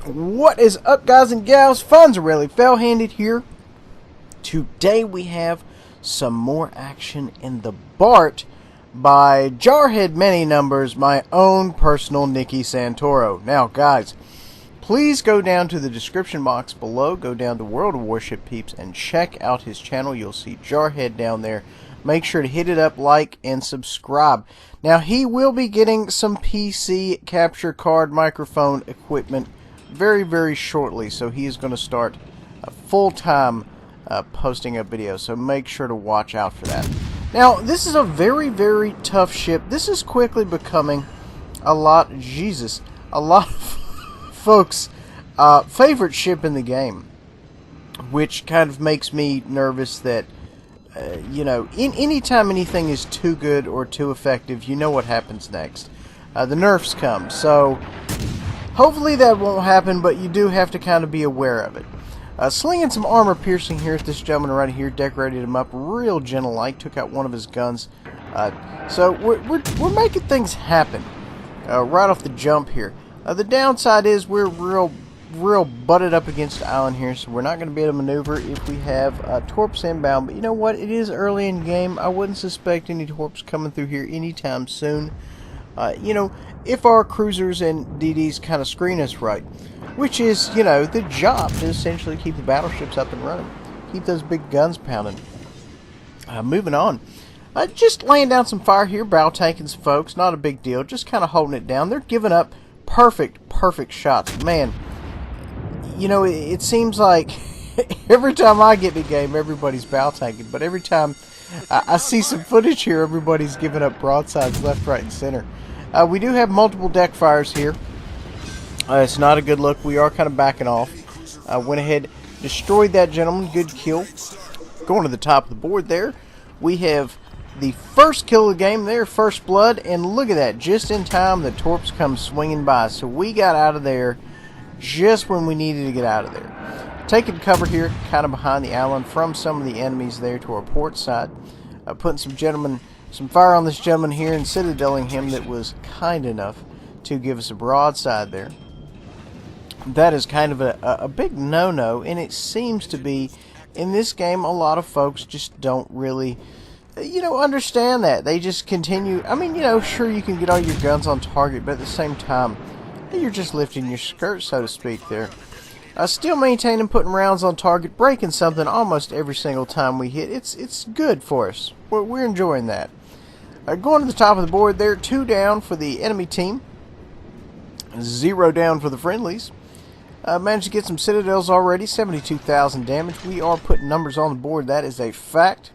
What is up, guys and gals? Funzarelli Fell-Handed here. Today we have some more action in the Bart by Jarhead Many Numbers, my own personal Nicky Santoro. Now, guys, please go down to the description box below, go down to World of Warship Peeps, and check out his channel. You'll see Jarhead down there. Make sure to hit it up, like, and subscribe. Now, he will be getting some PC capture card microphone equipment very, very shortly, so he is going to start full-time posting up videos, so make sure to watch out for that. Now, this is a very, very tough ship. This is quickly becoming a lot of folks' favorite ship in the game, which kind of makes me nervous that you know, anytime anything is too good or too effective, you know what happens next. The nerfs come, so hopefully that won't happen, but you do have to kind of be aware of it. Slinging some armor piercing here at this gentleman right here, decorated him up real gentle-like, took out one of his guns. So we're making things happen right off the jump here. The downside is we're real butted up against the island here, so we're not going to be able to maneuver if we have torps inbound. But you know what? It is early in the game. I wouldn't suspect any torps coming through here anytime soon. You know, if our cruisers and DDs kind of screen us right, which is, you know, the job to essentially keep the battleships up and running, keep those big guns pounding. Moving on, just laying down some fire here, bow tanking some folks, not a big deal, just kind of holding it down. They're giving up perfect shots, man. You know, it seems like every time I get in the game, everybody's bow tanking, but every time I see some footage here, everybody's giving up broadsides left, right, and center. We do have multiple deck fires here. It's not a good look. We are kind of backing off. Went ahead, destroyed that gentleman. Good kill. Going to the top of the board there, we have the first kill of the game there, first blood, and look at that. Just in time, the torps come swinging by. So we got out of there just when we needed to get out of there. Taking cover here, kind of behind the island from some of the enemies there to our port side. Putting some fire on this gentleman here and citadeling him that was kind enough to give us a broadside there. That is kind of a big no-no, and it seems to be, in this game, a lot of folks just don't really, you know, understand that. They just continue. I mean, you know, sure, you can get all your guns on target, but at the same time, you're just lifting your skirt, so to speak, there. Still maintaining, putting rounds on target, breaking something almost every single time we hit. It's good for us. We're enjoying that. Going to the top of the board there, 2 down for the enemy team, 0 down for the friendlies. Managed to get some citadels already, 72,000 damage. We are putting numbers on the board, that is a fact.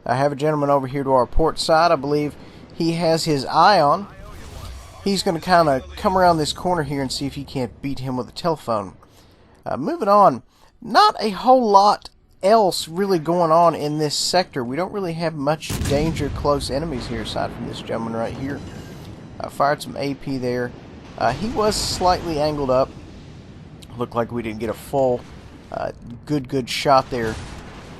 I have a gentleman over here to our port side. I believe he has his eye on. He's going to kind of come around this corner here and see if he can't beat him with a telephone. Moving on, not a whole lot else really going on in this sector. We don't really have much danger close enemies here aside from this gentleman right here. Fired some AP there. He was slightly angled up. Looked like we didn't get a full good shot there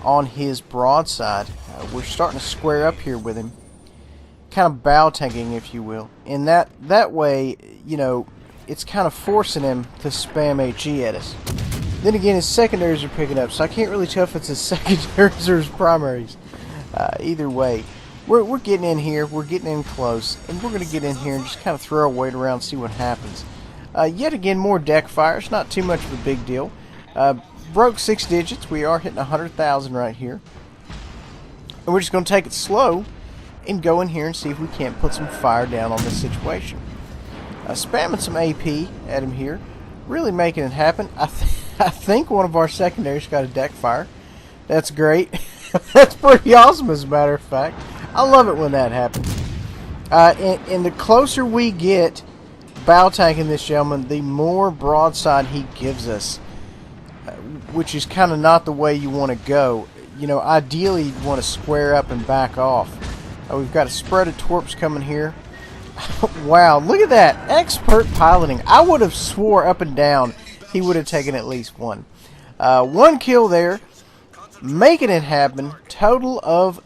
on his broadside. We're starting to square up here with him, kind of bow tanking, if you will, and that way, you know, it's kind of forcing him to spam HE at us. Then again, his secondaries are picking up, so I can't really tell if it's his secondaries or his primaries. Either way, we're getting in here, we're getting in close, and we're going to get in here and just kind of throw our weight around and see what happens. Yet again, more deck fires, not too much of a big deal. Broke 6 digits, we are hitting 100,000 right here. And we're just going to take it slow and go in here and see if we can't put some fire down on this situation. Spamming some AP at him here, really making it happen. I think one of our secondaries got a deck fire. That's great. That's pretty awesome, as a matter of fact. I love it when that happens. And the closer we get bow tanking this gentleman, the more broadside he gives us, which is kind of not the way you want to go. You know, ideally you want to square up and back off. We've got a spread of torps coming here. Wow, look at that. Expert piloting. I would have swore up and down he would have taken at least one. 1 kill there. Making it happen. Total of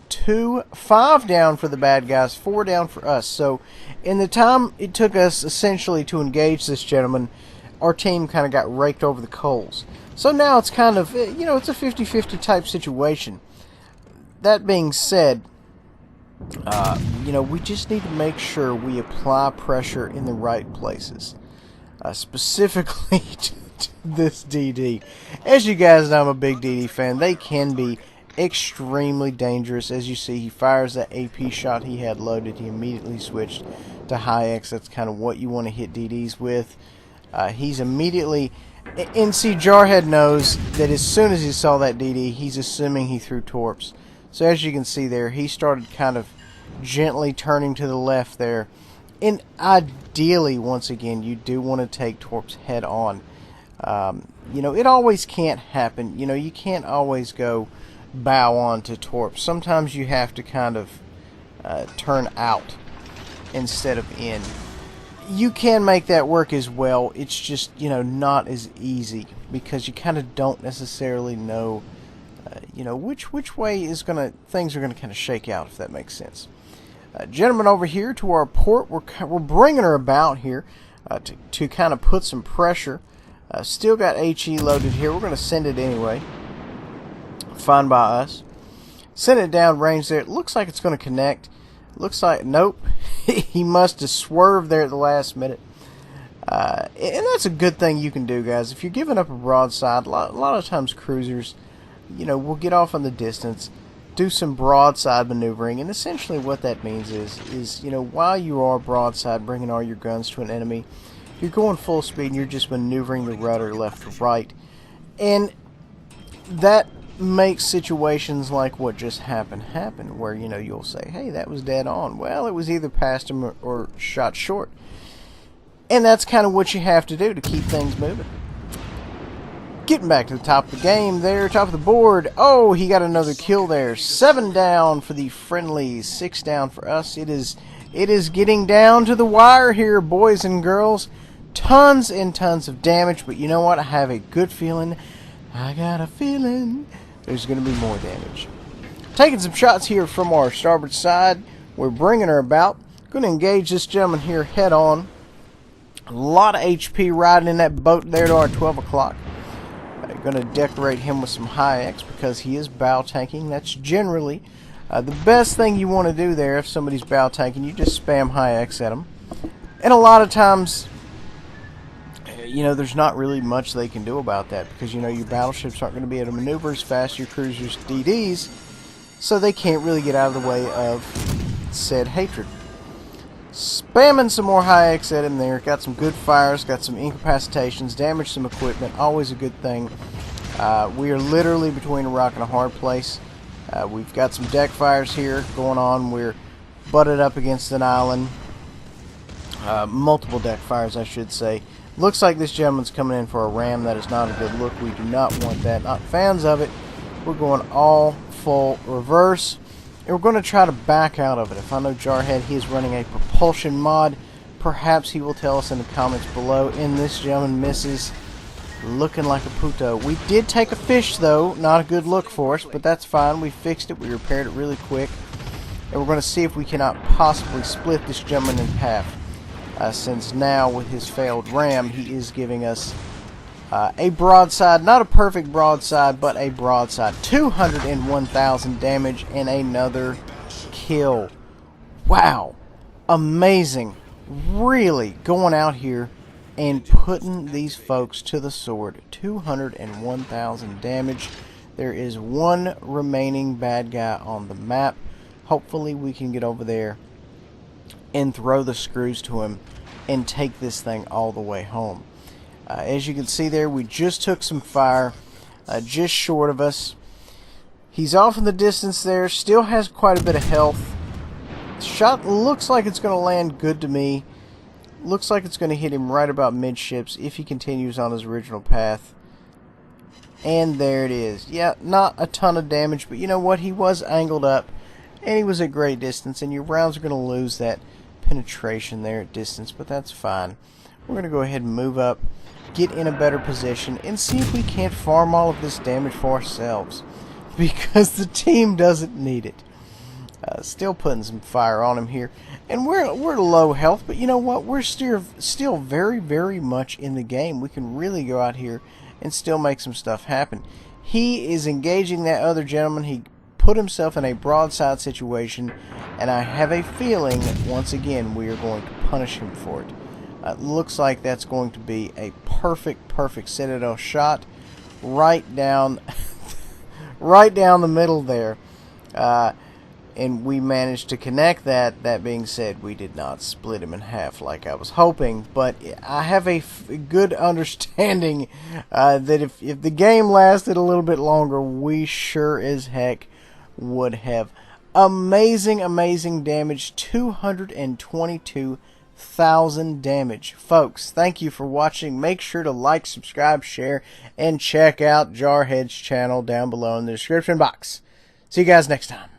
5 down for the bad guys, 4 down for us. So in the time it took us essentially to engage this gentleman, our team kind of got raked over the coals. So now it's kind of, you know, it's a 50-50 type situation. That being said, you know, we just need to make sure we apply pressure in the right places. Specifically to this DD. As you guys know, I'm a big DD fan. They can be extremely dangerous. As you see, he fires that AP shot he had loaded. He immediately switched to high X. That's kind of what you want to hit DDs with. He's immediately... And see, Jarhead knows that as soon as he saw that DD, he's assuming he threw torps. So as you can see there, he started kind of gently turning to the left there. And ideally, once again, you do want to take torps head on. You know, it always can't happen. You know, you can't always go bow on to torps. Sometimes you have to kind of turn out instead of in. You can make that work as well. It's just, you know, not as easy because you kind of don't necessarily know, you know, which way is things are gonna kind of shake out, if that makes sense. Gentlemen, over here to our port, we're bringing her about here to kind of put some pressure. Still got HE loaded here. We're going to send it anyway. Fine by us. Send it down range there. It looks like it's going to connect. Looks like, nope. He must have swerved there at the last minute. And that's a good thing you can do, guys. If you're giving up a broadside, a lot of times cruisers, you know, will get off on the distance, do some broadside maneuvering, and essentially what that means is, you know, while you are broadside bringing all your guns to an enemy, you're going full speed and you're just maneuvering the rudder left to right. And that makes situations like what just happened happen, where, you know, you'll say, hey, that was dead on. Well, it was either past him or shot short. And that's kind of what you have to do to keep things moving. Getting back to the top of the game there, top of the board. Oh, he got another kill there. 7 down for the friendlies, 6 down for us. It is getting down to the wire here, boys and girls. Tons and tons of damage, but you know what? I have a good feeling. I got a feeling there's going to be more damage. Taking some shots here from our starboard side. We're bringing her about. Going to engage this gentleman here head on. A lot of HP riding in that boat there to our 12 o'clock. Going to decorate him with some high X because he is bow tanking. That's generally the best thing you want to do there. If somebody's bow tanking, you just spam high X at them. And a lot of times, you know, there's not really much they can do about that because, you know, your battleships aren't going to be able to maneuver as fast as your cruisers' DDs, so they can't really get out of the way of said hatred. Spamming some more high X at him there. Got some good fires, got some incapacitations, damaged some equipment. Always a good thing. We are literally between a rock and a hard place. We've got some deck fires here going on. We're butted up against an island. Multiple deck fires, I should say. Looks like this gentleman's coming in for a ram. That is not a good look. We do not want that. Not fans of it. We're going all full reverse. And we're going to try to back out of it. If I know Jarhead, he is running a propulsion mod. Perhaps he will tell us in the comments below. And this gentleman misses. Looking like a puto. We did take a fish, though. Not a good look for us, but that's fine. We fixed it. We repaired it really quick. And we're going to see if we cannot possibly split this gentleman in half. Since now, with his failed ram, he is giving us a broadside. Not a perfect broadside, but a broadside. 201,000 damage and another kill. Wow. Amazing. Really going out here and putting these folks to the sword. 201,000 damage. There is one remaining bad guy on the map. Hopefully we can get over there and throw the screws to him and take this thing all the way home. As you can see there, we just took some fire just short of us. He's off in the distance there, still has quite a bit of health. Shot looks like it's going to land good to me. Looks like it's going to hit him right about midships if he continues on his original path. And there it is. Yeah, not a ton of damage, but you know what? He was angled up and he was at great distance, and your rounds are going to lose that penetration there at distance, but that's fine. We're going to go ahead and move up, get in a better position, and see if we can't farm all of this damage for ourselves, because the team doesn't need it. Still putting some fire on him here. And we're low health, but you know what? We're still very, very much in the game. We can really go out here and still make some stuff happen. He is engaging that other gentleman. He put himself in a broadside situation, and I have a feeling that once again we are going to punish him for it. Looks like that's going to be a perfect Citadel shot right down right down the middle there. And we managed to connect that. That being said, we did not split him in half like I was hoping, but I have a good understanding that if the game lasted a little bit longer, we sure as heck would have. Amazing damage, 222,000 damage. Folks, thank you for watching. Make sure to like, subscribe, share, and check out Jarhead's channel down below in the description box. See you guys next time.